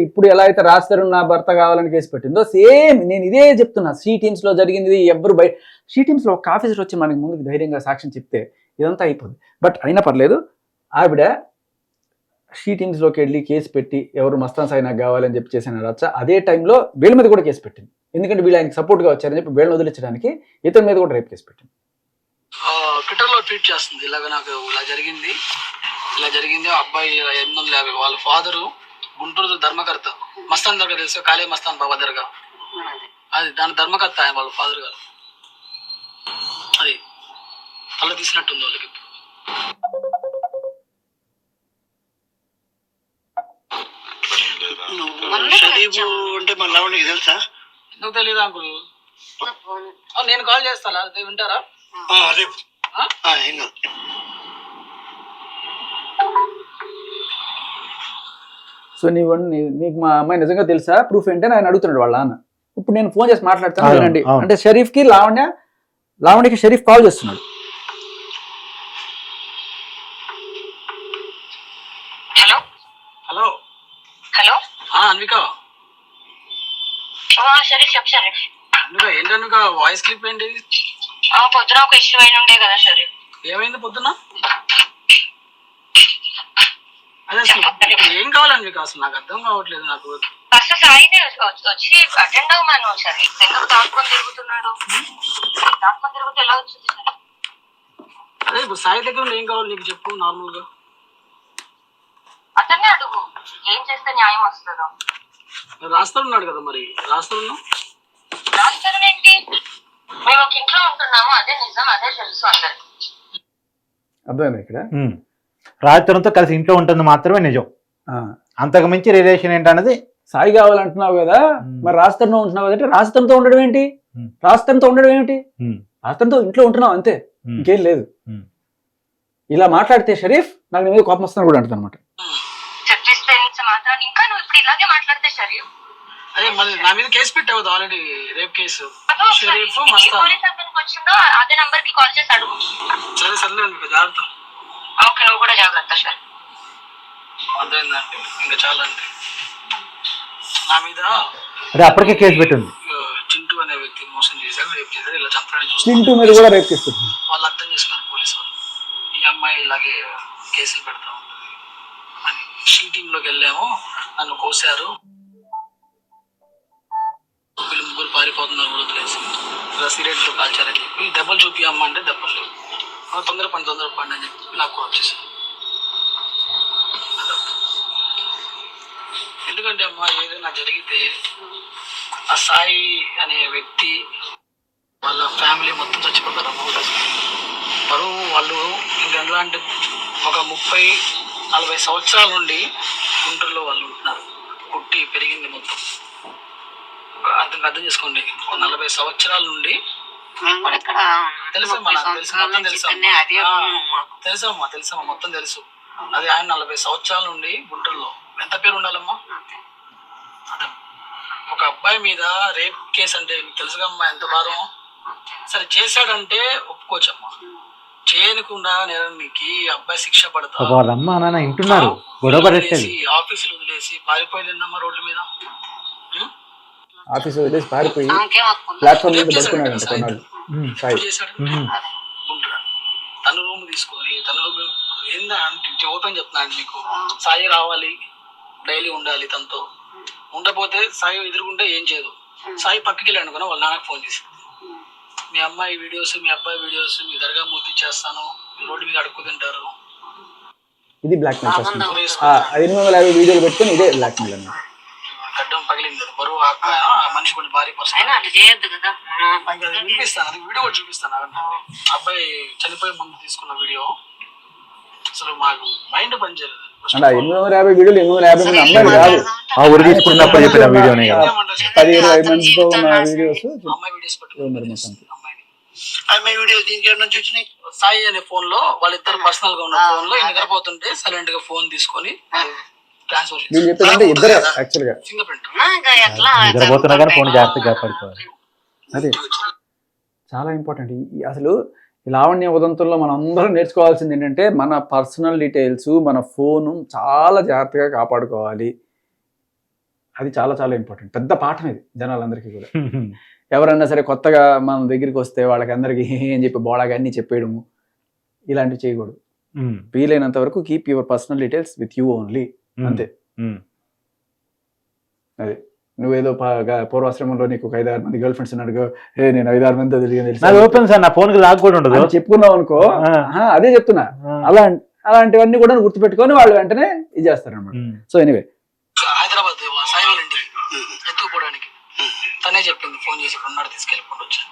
ఇప్పుడు ఎలా అయితే రాస్తారు నా భర్త కావాలని కేసు పెట్టిందో సేమ్ నేను ఇదే చెప్తున్నా. సి టీమ్స్ లో జరిగింది. ఎవరు బయట సి టీమ్స్ లో ఒక ఆఫీసర్ వచ్చి మనకి ముందుకు ధైర్యంగా సాక్ష్యం చెప్తే ఇదంతా అయిపోద్ది. బట్ అయినా పర్లేదు, ఆవిడ షీ టీమ్స్లోకి వెళ్ళి కేసు పెట్టి ఎవరు మస్తాన్ సాయి నాకు కావాలని చెప్పి చేసిన రచ్చ అదే టైంలో వీళ్ళ మీద కూడా కేసు పెట్టింది. ఎందుకంటే వీళ్ళు ఆయనకి సపోర్ట్గా వచ్చారని చెప్పి వీళ్ళని వదిలించడానికి ఇతని మీద కూడా రేపు కేసు పెట్టింది. ట్విట్టర్లో ట్వీట్ చేస్తుంది, ఇలాగ నాకు ఇలా జరిగింది అబ్బాయి 850 వాళ్ళ ఫాదరు గుంటూరు ధర్మకర్త మస్తాన్ దర్గా తెలుసు, కాళీ మస్తాన్ బాబా దర్గా, అది దాని ధర్మకర్త ఆయన వాళ్ళ ఫాదర్ గారు. అది తల తీసినట్టుంది వాళ్ళకి. షరీఫ్ అంటే మన లావణ్యకి తెలుసా? ఎందుకు తెలియదు అంకుల్? నేను కాల్ చేస్తాను, అదే వింటారా? రేపు ఏం కాదు. సో నీకు మా అమ్మాయి నిజంగా తెలుసా, ప్రూఫ్ ఏంటని ఆయన అడుగుతున్నాడు వాళ్ళ నాన్న. ఇప్పుడు నేను ఫోన్ చేసి మాట్లాడతాను అవును, వినండి. అవును. అంటే షరీఫ్కి లావణ్యకి షరీఫ్ కాల్ చేస్తున్నాడు. Hello hello hello Anvika, Sharif చెప్పు షరీఫ్. అన్విక ఏంటి అన్విక వాయిస్ క్లిప్ ఏంటి? పొద్దున ఒక ఇష్యూ అయిన ఉండే కదా షరీఫ్. ఏమైంది పొద్దున్న? అదే అసలు ఇప్పుడు ఏం కావాలని మీకు అసలు నాకు అర్థం కావట్లేదు. నాకు ఫస్ట్ సాయిని వచ్చి అటెండ్ అవ్వమను షరీఫ్. ఎందుకు దాక్కొని తిరుగుతున్నాడు? దాక్కొని తిరుగుతూ ఎలా వచ్చింది షరీఫ్? అదే ఇప్పుడు సాయి దగ్గర ఉండి ఏం కావాలి నీకు చెప్పు నార్మల్ గా. అతన్నే అడుగు ఏం చేస్తే న్యాయం వస్తుందో. రాస్తాడున్నాడు కదా, మరి రాస్తాడున్నా రాస్తారు ఏంటి? మేము ఒక ఇంట్లో ఉంటున్నాము, అదే నిజం, అదే తెలుసు అందరికి. అర్థమైంది ఇక్కడ. రాజతరంతో కలిసి ఇంట్లో ఉంటుంది మాత్రమే నిజం, అంతకు మించి రిలేషన్ ఏంటన్నది. సాయి కావాలంటున్నావు కదా, మరి రాజతరంతో ఉంటున్నావు కదంటే రాజతరంతో ఉండడం ఏంటి? రాజతరంతో ఇంట్లో ఉంటున్నావు అంతే, ఇంకేం లేదు. ఇలా మాట్లాడితే షరీఫ్ నాకు నీ మీద కోపం వస్తాను కూడా అంటుంది అనమాట. చర్చిస్తే మాత్రం ఇంకా నువ్వు ఇప్పుడు ఇలాగే మాట్లాడితే షరీఫ్. అదే మళ్ళీ నా మీద కేసు పెట్టావు already, rape case. Sharif Mastan police అతనికి వచ్చిందో అదే నంబర్ కి కాల్ చేసి అడుగు. సరే సర్లే జాగ్రత్త. ఓకే, నువ్వు కూడా జాగ్రత్త సార్. అర్థమైందండి, ఇంకా చాలా అండి నా మీద. అదే అప్పటికే కేసు పెట్టింది. చింటూ అనే వ్యక్తి మోసం చేశారు, రేప్ చేశారు, ఇలా చంపడానికి చింటూ మీద కూడా రేప్ చేస్తుంది. వాళ్ళు అర్థం చేసుకున్నారు పోలీసు వాళ్ళు, ఈ అమ్మాయి ఇలాగే కేసులు పెడతా ఉంటుంది అని. షీటింగ్ లోకి వెళ్ళాము, నన్ను కోసారు, వీళ్ళు ముగ్గురు పారిపోతున్నారు వదిలేసి, ఇలా సిగరెట్ తో కాల్చారని చెప్పి దెబ్బలు చూపి అమ్మ అంటే దెబ్బలు లేవు, తొందర పండి అని చెప్పి నాకు వచ్చేసాను. ఎందుకంటే అమ్మ ఏదైనా జరిగితే ఆ సాయి అనే వ్యక్తి వాళ్ళ ఫ్యామిలీ మొత్తం చచ్చిపోతారమ్మ. బరువు వాళ్ళు ఇంకెందులో అంటే ఒక 30-40 సంవత్సరాల నుండి గుంటూరులో వాళ్ళు ఉంటున్నారు, పుట్టి పెరిగింది మొత్తం. అర్థం చేసుకోండి, 40 సంవత్సరాల నుండి తెలుసమ్మా, నాకు తెలుసు, మొత్తం తెలుసమ్మా మొత్తం తెలుసు. అది ఆయన 40 సంవత్సరాల నుండి గుంటూరులో. ఎంత పేరు ఉండాలమ్మా? ఒక అబ్బాయి మీద రేప్ కేసు అంటే మీకు తెలుసుగమ్మా ఎంత భారం. సరే చేశాడంటే ఒప్పుకోవచ్చమ్మా, చేయకుండా నేరానికి అబ్బాయి శిక్ష పడతా. వాళ్ళమ్మ నాన్న వింటున్నారు, గొడవ పడేది. ఆఫీసులు వదిలేసి పారిపోయిందమ్మా రోడ్ల మీద. ఆఫీస్ వదిలేసి పారిపోయి ప్లాట్ఫామ్ మీద పడుకున్నాడు. తన రూమ్ తీసుకొని తన రూమ్ ఏందంటే ఓపెన్ చెప్తున్నాను మీకు, సాయి రావాలి, డైలీ ఉండాలి తనతో. ఉండకపోతే సాయి ఎదురుకుంటే ఏం చేయదు. సాయి పక్కకి వెళ్ళి అనుకున్నా వాళ్ళ నాన్నకు ఫోన్ చేసి, మీ అమ్మాయి వీడియోస్ మీ అబ్బాయి వీడియోస్ మీ దర్గా మూర్తి ఇచ్చేస్తాను, మీ రోడ్డు మీద అడుక్కు తింటారు. ఇది బ్లాక్ మెయిల్. 850 వీడియోలు పెట్టుకుని ఇదే బ్లాక్ మెయిల్ అన్నమాట. గడ్డం పగిలింది, బరువు మనిషి కొన్ని భారీ పర్సన్. చూపిస్తాను, అది వీడియో కూడా చూపిస్తాను. అబ్బాయి చనిపోయే ముందు తీసుకున్న వీడియో. అసలు మాకు మైండ్ పనిచేయలేదు. 850 వీడియోలు 850 మంది అమ్మాయిలు కాదు, ఆ ఊరు తీసుకున్నప్పుడు చెప్పిన వీడియోనే కదా. 10-20 మందితో ఉన్న వీడియోస్. అమ్మాయి వీడియోస్ పెట్టుకుని అమ్మాయి వీడియో దీనికి నుంచి వచ్చినాయి. సాయి అనే ఫోన్ లో వాళ్ళిద్దరు పర్సనల్ గా ఉన్న ఫోన్ లో నిద్రపోతుంటే సైలెంట్ గా ఫోన్ తీసుకొని ట్రాన్స్ఫర్ వీళ్ళు చెప్పేదంటే ఇద్దరు యాక్చువల్ గా ఫింగర్ ప్రింట్. నిద్రపోతున్నా కానీ ఫోన్ జాగ్రత్తగా పడుకోవాలి. అదే చాలా ఇంపార్టెంట్. అసలు ఈ లావణ్య ఉదంతంలో మనం అందరం నేర్చుకోవాల్సింది ఏంటంటే మన పర్సనల్ డీటెయిల్స్, మన ఫోను చాలా జాగ్రత్తగా కాపాడుకోవాలి. అది చాలా చాలా ఇంపార్టెంట్, పెద్ద పాఠం ఇది జనాలందరికీ కూడా. ఎవరన్నా సరే కొత్తగా మన దగ్గరికి వస్తే వాళ్ళకి అందరికి ఏం చెప్పి బోళాగా అన్ని చెప్పేయడము ఇలాంటివి చేయకూడదు. వీలైనంత వరకు keep your personal details with you only, అంతే. అదే నువ్వేదో పూర్వాశ్రమంలో నీకు ఒక 5-6 మంది గర్ల్ ఫ్రెండ్స్ ఉన్నాడు, నేను 5-6 మందితో తిరిగి నాకు ఓపెన్ సార్, నా ఫోన్ కి లాక్ కూడా ఉండదు. చెప్పుకున్నావు అనుకో, అదే చెప్తున్నా. అలాంటివన్నీ కూడా గుర్తుపెట్టుకొని వాళ్ళు వెంటనే ఇది చేస్తారన్నమాట. సో ఎనీవే, హైదరాబాద్ సాయి వాళ్ళ ఇంటికి ఎత్తుకుపోవడానికి తనే చెప్పింది, ఫోన్ చేసి ఉన్నాడు తీసుకెళ్ళిపోండి వచ్చి.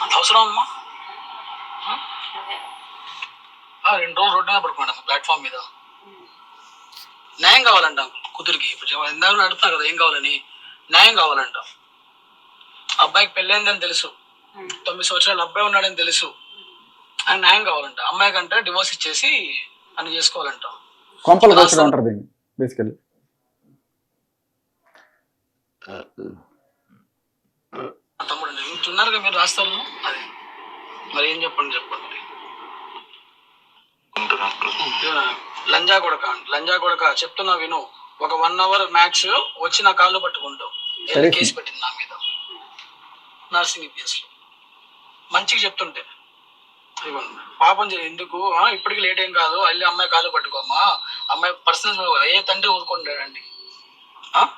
అంత అవసరం అమ్మా? 2 రోజులు రోడ్డు మీద పడుకున్నాడు ప్లాట్ఫామ్ మీద. న్యాయం కావాలంట కూతురికి. ఇప్పుడు ఇందాక అడుగుతున్నా కదా ఏం కావాలని, న్యాయం కావాలంట. అబ్బాయికి పెళ్ళైందని తెలుసు, 9 సంవత్సరాలు అబ్బాయి ఉన్నాడని తెలుసు, ఆయన న్యాయం కావాలంట. అమ్మాయి కంటే డివోర్స్ ఇచ్చేసి అని చేసుకోవాలంట. కొంపలు కోసడం అంటారు దీన్ని బేసికల్లీ. తమ్ముడు ఇంటున్నారుగా మీరు రాస్తారు, అది మరి ఏం చెప్పండి లంజా కొడక చెప్తున్నా విను. ఒక 1 hour మ్యాక్స్ వచ్చి నా కాళ్ళు పట్టుకుంటావు. కేసు పెట్టింది నా మీద నర్సింగ్ కేసులో. మంచిగా చెప్తుంటే పాపం ఎందుకు ఇప్పటికి లేట్ ఏం కాదు, వెళ్ళి అమ్మాయి కాళ్ళు పట్టుకోమ్మా, అమ్మాయి పర్సనల్ ఏ తండ్రి ఊరుకుంటాడండి.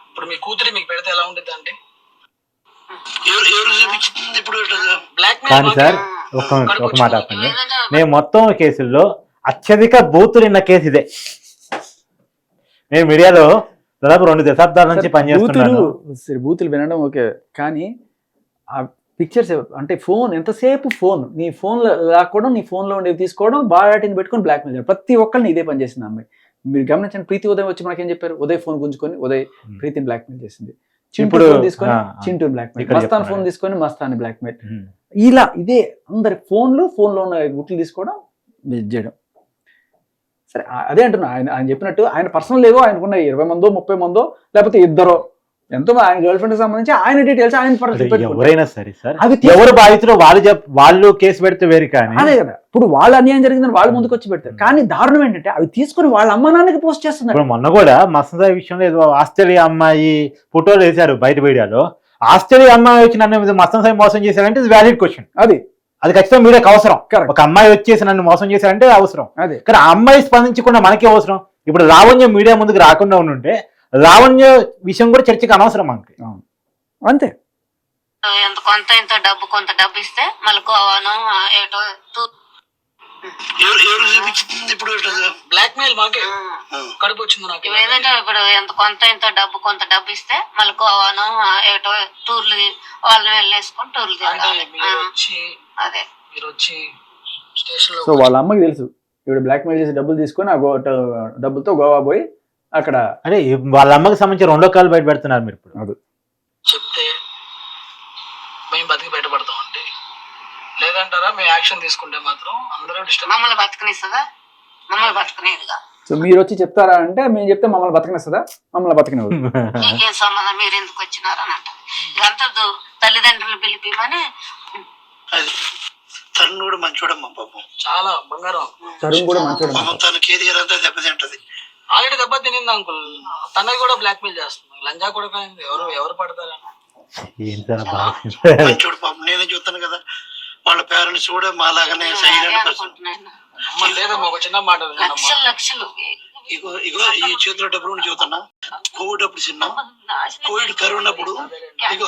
ఇప్పుడు మీ కూతురి మీకు పెడితే ఎలా ఉంటుంది అండి? కానీ సార్ ఒక మాట చెప్పండి, నేను మొత్తం కేసుల్లో అత్యధిక బూతులు విన్న కేసు ఇదే. నేను మీడియాలో దాదాపు 2 దశాబ్దాల నుంచి పనిచేస్తున్నాను. బూతులు వినడం ఓకే, కానీ ఆ పిక్చర్స్ అంటే ఫోన్ ఎంతసేపు నీ ఫోన్లో లాక్కోవడం, నీ ఫోన్లో ఉండేవి తీసుకోవడం, బాగా పెట్టుకొని బ్లాక్మెయిల్ చేయడం. ప్రతి ఒక్కరిని ఇదే పని చేసింది అమ్మాయి. మీరు గమనించండి, ప్రీతి ఉదయం వచ్చి మనకేం చెప్పారు? ఉదయ్ ఫోన్ గుంజుకొని ఉదయ్ ప్రీతిని బ్లాక్మెయిల్ చేసింది. చింటూ ఫోన్ తీసుకొని చింటూ బ్లాక్మెయిల్, మస్తాన్ ఫోన్ తీసుకొని మస్తాన్ బ్లాక్మెయిల్. ఇలా ఇదే అందరి ఫోన్లో ఉన్న గుట్లు తీసుకోవడం చేయడం. సరే అదే అంటున్నా, ఆయన చెప్పినట్టు ఆయన పర్సనల్ లేవో ఆయనకున్న 20 మందో 30 మందో లేకపోతే 2 ఎంతో ఆయన గర్ల్ ఫ్రెండ్ సంబంధించి ఆయన డీటెయిల్స్ ఆయన ఎవరైనా సరే సార్, ఎవరు బాధితులు వాళ్ళు కేసు పెడితే వేరు. కానీ అదే కదా, ఇప్పుడు వాళ్ళ అన్యాయం జరిగిందని వాళ్ళు ముందుకు వచ్చి పెడతారు. కానీ దారుణం ఏంటంటే అవి తీసుకుని వాళ్ళ అమ్మ నాన్నకి పోస్ట్ చేస్తున్నారు. మొన్న కూడా మస్తదా విషయంలో ఏదో ఆస్ట్రేలియా అమ్మాయి ఫోటోలు వేశారు బయట మీడియాలో. ఆస్ట్రేలియా అమ్మాయి వచ్చి నన్ను మస్తన్ సాయి మోసం చేశారంటే ఇది వ్యాలిడ్ క్వశ్చన్. అది ఖచ్చితంగా మీడియాకి అవసరం. ఒక అమ్మాయి వచ్చేసి నన్ను మోసం చేశారంటే అవసరం. కానీ ఆ అమ్మాయి స్పందించకుండా మనకే అవసరం. ఇప్పుడు లావణ్య మీడియా ముందుకు రాకుండా ఉంటే లావణ్య విషయం కూడా చర్చకి అనవసరం మనకి. అంతే. కొంత డబ్బు ఇస్తే మళ్ళీ ఇప్పుడు బ్లాక్మెయిల్ మాకే కడుపు వచ్చింది నాకు. ఏదంటే ఇప్పుడు కొంత డబ్బు ఇస్తే మళ్ళీ గోవాను ఏటో టూర్లు వాళ్ళని వెళ్ళేసుకొని టూర్లు అదే మీరు వచ్చి స్టేషన్ లో. సో వాళ్ళ అమ్మకి తెలుసు ఇప్పుడు బ్లాక్మెయిల్ చేసి డబ్బులు తీసుకొని ఆ డబ్బులతో గోవా పోయి అక్కడ అదే వాళ్ళ అమ్మకి సంబంధించి 2 కాలు బయట పెడుతున్నారు మీరు. ఇప్పుడు అది చెప్తే మేము బతికి బయటపడతాం అంటే, లేదంటారా మేము యాక్షన్ తీసుకుంటే మాత్రం అందరూ డిస్టర్బ్. మమ్మల్ని బతకనేదిగా. సో మీరు వచ్చి చెప్తారా అంటే మేము చెప్తే మమ్మల్ని బతకనిస్తుందా? మమ్మల్ని బతకనివ్వదు. మీకేం సంబంధం, మీరు ఎందుకు వచ్చినారు అని అంటారు. ఇదంతా తల్లిదండ్రులు పిలిపిమని. తరుణ్ కూడా మంచోడమ్మా పాపం, చాలా బంగారం. తరుణ్ కూడా మంచోడు. తన కెరియర్ అంతా దెబ్బతింటది. ఆల్రెడీ దెబ్బ తినింది అంకుల్. తనది కూడా బ్లాక్మెయిల్ చేస్తుంది. లంజా కూడా ఎవరు పడతారా? మంచోడు పాపం, నేనే చూస్తాను కదా. వాళ్ళ పేరెంట్స్ కూడా మాలాగానే సైలెంట్ పర్సన్. లేదమ్మా ఒక చిన్న మాట, లక్షలు ఇగో ఈ చేతిలో డబ్బులు చూస్తున్నా. కోవిడ్ అప్పుడు చిన్న కోవిడ్ కరోనా అప్పుడు ఇగో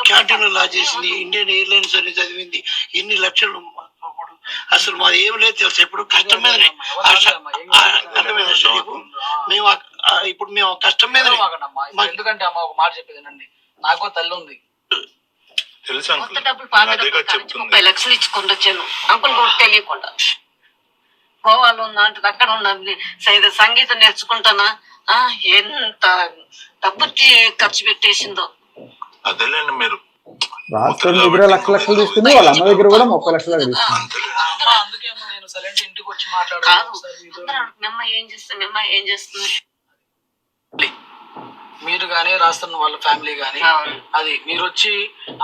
క్యాంటీన్ లా చేసింది, ఇండియన్ ఎయిర్లైన్స్ అని చదివింది, ఎన్ని లక్షలు. అసలు మాది ఏం లేదు తెలుసు. ఇప్పుడు కష్టం మీద మేము కష్టం మీద. ఎందుకంటే అమ్మ ఒక మాట చెప్పేదండి, నాకు తల్లి ఉంది. కొత్త డబ్బులు 30 లక్షలు ఇచ్చుకుంటూ వచ్చాను అంకుల్ కూడా తెలియకుండా. గోవాలో ఉన్నా అంటే అక్కడ ఉన్నా సంగీతం నేర్చుకుంటానా, ఎంత డబ్బు ఖర్చు పెట్టేసిందో. అదేలేండి, మీరు రాష్ట్రం దగ్గర లక్షలు తీసుకుంది, వాళ్ళ అమ్మ దగ్గర కూడా 30 లక్షలు తీసుకుంది. అందుకే నేను సైలెంట్ ఇంటికి వచ్చి మాట్లాడాను. ఏం చేస్తుంది మీరు గానీ రాస్తున్న వాళ్ళ ఫ్యామిలీ గానీ, అది మీరు వచ్చి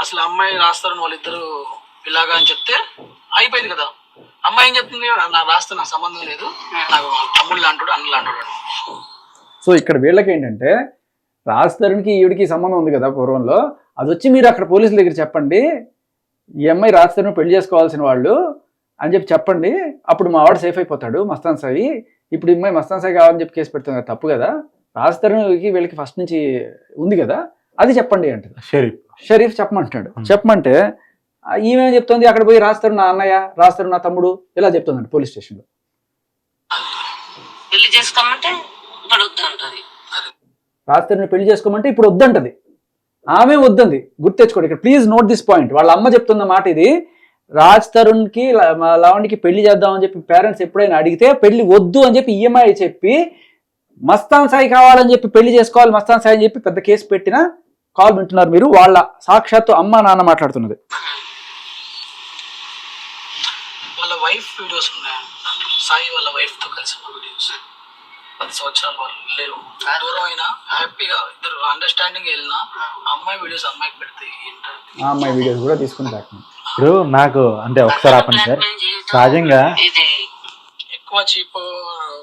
అసలు అమ్మాయి రాస్తారని వాళ్ళిద్దరు ఇలాగా అని చెప్తే అయిపోయింది కదా. అమ్మాయి ఏం చెప్తుంది, నాకు రాస్తే నాకు సంబంధం లేదు, నాకు తమ్ముళ్ళు అంటాడు అన్నలు అంటాడు. సో ఇక్కడ వీళ్ళకి ఏంటంటే రాజధానికి ఈవిడికి సంబంధం ఉంది కదా పూర్వంలో, అది వచ్చి మీరు అక్కడ పోలీసుల దగ్గర చెప్పండి, ఈ అమ్మాయి రాజధాని పెళ్లి చేసుకోవాల్సిన వాళ్ళు అని చెప్పండి, అప్పుడు మా వాడు సేఫ్ అయిపోతాడు మస్తాన్ సాయి. ఇప్పుడు ఈ అమ్మాయి మస్తాన్ సాయి కావాలని చెప్పి కేసు పెడుతుంది కదా, తప్పు కదా. రాజ్ తరుణ్కి వీళ్ళకి ఫస్ట్ నుంచి ఉంది కదా, అది చెప్పండి అంటది. షరీఫ్ షరీఫ్ చెప్పమంటున్నాడు. చెప్పమంటే ఈమె చెప్తుంది అక్కడ పోయి రాజ్ తరుణ్ నా అన్నయ్య, రాజ్ తరుణ్ నా తమ్ముడు ఇలా చెప్తుందంట పోలీస్ స్టేషన్లో. పెళ్లి చేసుకోమంటే ఇప్పుడు వద్దంటది. రాజ్ తరుణ్ పెళ్లి చేసుకోమంటే ఇప్పుడు వద్దంటది. ఆమె వద్దంది. గుర్తెచ్చుకోండి ఇక్కడ, ప్లీజ్ నోట్ దిస్ పాయింట్. వాళ్ళ అమ్మ చెప్తున్న మాట ఇది. రాజ్ తరుణ్కి లావణ్యకి పెళ్లి చేద్దామని చెప్పి పేరెంట్స్ ఎప్పుడైనా అడిగితే పెళ్లి వద్దు అని చెప్పి ఈఎంఐ చెప్పి మస్తాన్ సాయి కావాలని చెప్పి పెళ్లి చేసుకోవాలి మస్తాన్ సాయి అని చెప్పి పెద్ద కేసు పెట్టిన కాల్ వింటున్నారు మీరు. వాళ్ళ సాక్షాత్తు అమ్మ నాన్న మాట్లాడుతున్నది. వాళ్ళ వైఫ్ వీడియోస్ ఉన్నాయి, సాయి వాళ్ళ వైఫ్ తో కలిసి వీడియోస్. 10 సంవత్సరాలు వాళ్ళు లేరు, దూరం అయినా హ్యాపీగా ఇద్దరు అండర్స్టాండింగ్ వెళ్ళినా అమ్మాయి వీడియోస్ అమ్మాయికి పెడితే ఏంటంటే ఆ అమ్మాయి వీడియోస్ కూడా తీసుకుని రాకుండా. ఇప్పుడు నాకు అంటే ఒకసారి ఆపండి సార్. సహజంగా ఇది ఎక్కువ చీప్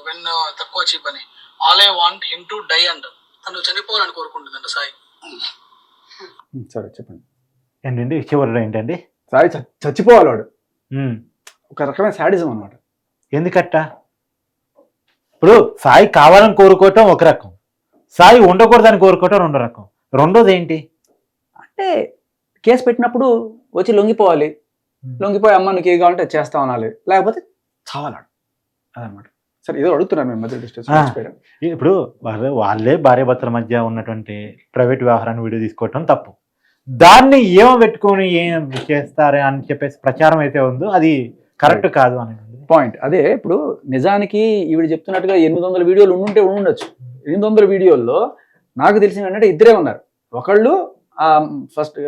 వెన్ తక్కువ చీప్ అని all I want him to die and తను చనిపోవాలని కోరుకుంటుందంట సాయి. సరే చెప్పండి ఏంటండి చివరిలో ఏంటండి? సాయి చచ్చిపోవాలి వాడు. ఉమ్. ఒక రకమైన శాడిజం అనమాట. ఎందుకట్ట? ఇప్పుడు సాయి కావాలని కోరుకోవటం ఒక రకం, సాయి ఉండకూడదని కోరుకోవటం రెండో రకం. రెండోది ఏంటి అంటే కేసు పెట్టినప్పుడు వచ్చి లొంగిపోవాలి, లొంగిపోయి అమ్మ నీకు ఏది కావాలంటే చేస్తాం అనాలి, లేకపోతే చావాలాడు అదనమాట. సరే ఏదో అడుగుతున్నారు మేము మధ్య డిస్టెన్స్. ఇప్పుడు వాళ్ళే భార్యాభర్తల మధ్య ఉన్నటువంటి ప్రైవేట్ వ్యవహారాన్ని వీడియో తీసుకోవటం తప్పు. దాన్ని ఏమో పెట్టుకొని ఏం చేస్తారు అని చెప్పేసి ప్రచారం అయితే ఉందో అది కరెక్ట్ కాదు అని పాయింట్. అదే ఇప్పుడు నిజానికి ఈవిడ చెప్తున్నట్టుగా 800 వీడియోలు ఉండొచ్చు. 800 వీడియోల్లో నాకు తెలిసిన ఏంటంటే ఇద్దరే ఉన్నారు. ఒకళ్ళు ఫస్ట్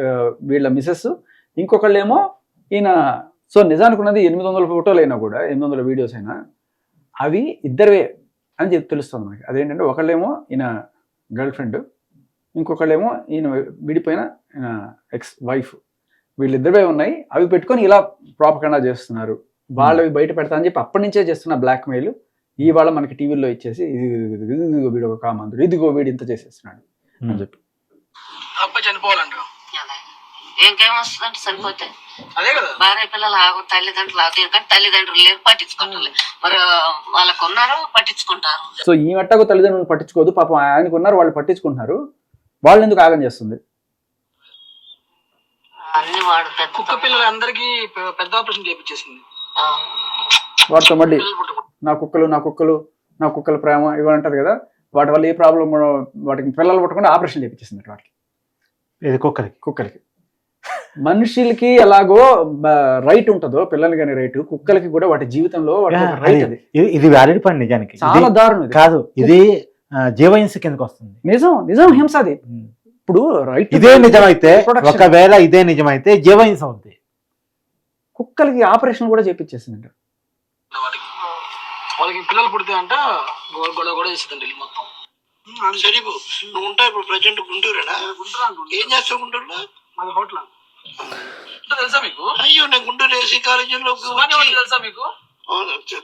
వీళ్ళ మిసెస్, ఇంకొకళ్ళు ఏమో ఈయన. సో నిజానికి ఉన్నది 800 ఫోటోలు అయినా కూడా 800 వీడియోస్ అయినా అవి ఇద్దరే అని చెప్పి తెలుస్తుంది మనకి. అదేంటంటే ఒకళ్ళేమో ఈయన గర్ల్ ఫ్రెండ్, ఇంకొకళ్ళేమో ఈయన విడిపోయిన ఈయన ఎక్స్ వైఫ్. వీళ్ళిద్దరే ఉన్నాయి. అవి పెట్టుకొని ఇలా ప్రాపగండా చేస్తున్నారు. వాళ్ళవి బయట పెడతా అని చెప్పి అప్పటి నుంచే చేస్తున్న బ్లాక్ మెయిల్ ఇవాళ మనకి టీవీలో ఇచ్చేసి ఇదిగో వీడు ఒక కామందుడు, ఇదిగో వీడు ఇంత చేసేస్తున్నాడు అని చెప్పి అబ్బాయి చనిపోవాలంట. ఇంకేమొస్తుందంటే సరిపోతే అదే కదా భార్య పిల్లలు ఆగు, తల్లిదండ్రులు ఆగు. ఎందుకంటే తల్లిదండ్రులు లేరు, పట్టించుకుంటారు. మరి వాళ్ళకు ఉన్నారు, పట్టించుకుంటారు. సో ఈ మట్టకు తల్లిదండ్రులు పట్టించుకోదు, పాపం ఆయనకు ఉన్నారు, వాళ్ళు పట్టించుకుంటున్నారు. వాళ్ళు ఎందుకు ఆగం చేస్తుంది? అన్ని వాడు కుక్క పిల్లలు అందరికి పెద్ద ఆపరేషన్ చేయించేసింది. వాటితో మళ్ళీ నా కుక్కల ప్రేమ ఇవ్వంటది కదా, వాటి వల్ల ఏ ప్రాబ్లం, వాటికి పిల్లలు పట్టకుండా ఆపరేషన్ చేయించేసింది వాటికి. ఇది కుక్కలకి మనుషులకి ఎలాగో రైట్ ఉంటుందో పిల్లలకి కానీ రైట్, కుక్కలకి కూడా వాటి జీవితంలో రైట్. అది ఇది వ్యాలిడ్ పని నిజానికి, చాలా దారుణం కాదు. ఇది జీవహింస కిందకి వస్తుంది. నిజం హింస అది. ఇప్పుడు రైట్ ఇదే నిజమైతే, ఒకవేళ ఇదే నిజమైతే జీవహింస అవుతుంది. కుక్కలకి ఆపరేషన్ కూడా చేపించేసిందంట. వాళ్ళకి పిల్లలు పుడితే అంట గొడవ కూడా చేసిందండి మొత్తం. సరే నువ్వు ఉంటావు ఇప్పుడు ప్రజెంట్ గుంటూరేనా? ఏం చేస్తావు గుంటూరులో? మాది హోటల్ తెలుసా మీకు? అయ్యో నేను గుంటూరు ఏసీ కాలేజీలో తెలుసా మీకు?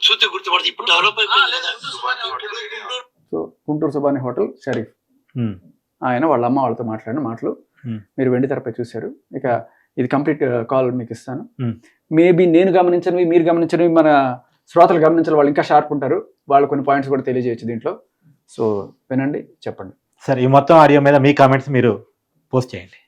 చూస్తే గుర్తుపడుతుంది. ఇప్పుడు డెవలప్ అయిపోయింది. సో గుంటూరు సుబాని హోటల్ షరీఫ్ ఆయన వాళ్ళ అమ్మ వాళ్ళతో మాట్లాడిన మాటలు మీరు వెండి తెరపై చూశారు. ఇక ఇది కంప్లీట్ కాల్ మీకు ఇస్తాను. మేబీ నేను గమనించనివి, మీరు గమనించనివి, మన శ్రోతలు గమనించిన వాళ్ళు ఇంకా షార్ప్ ఉంటారు. వాళ్ళు కొన్ని పాయింట్స్ కూడా తెలియజేయచ్చు దీంట్లో. సో వినండి, చెప్పండి. సరే, ఈ మొత్తం ఆడియో మీద మీ కామెంట్స్ మీరు పోస్ట్ చేయండి.